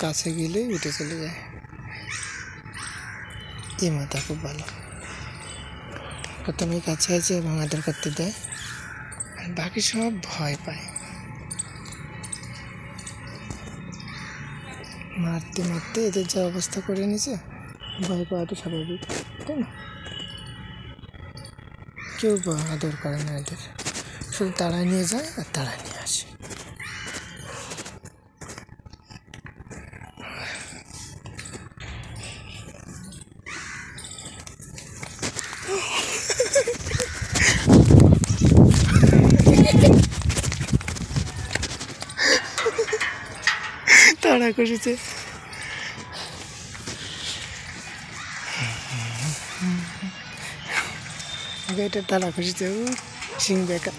কাছে গেলেই উঠে চলে যায়। এই মাথা খুব ভালো, প্রথমে কাছে আছে এবং আদর করতে দেয়, আর বাকি সব ভয় পায়। মারতে মারতে এদের যা অবস্থা করে নিছে, ভয় পাওয়াটা স্বাভাবিক, তাই না? কেউ আদর করে না এদের, শুধু তাড়ায় নিয়ে যায় আর তাড়ায় নিয়ে আসে। তাড়া করেছে। এটা তাড়া করেছে, সিং বেকা।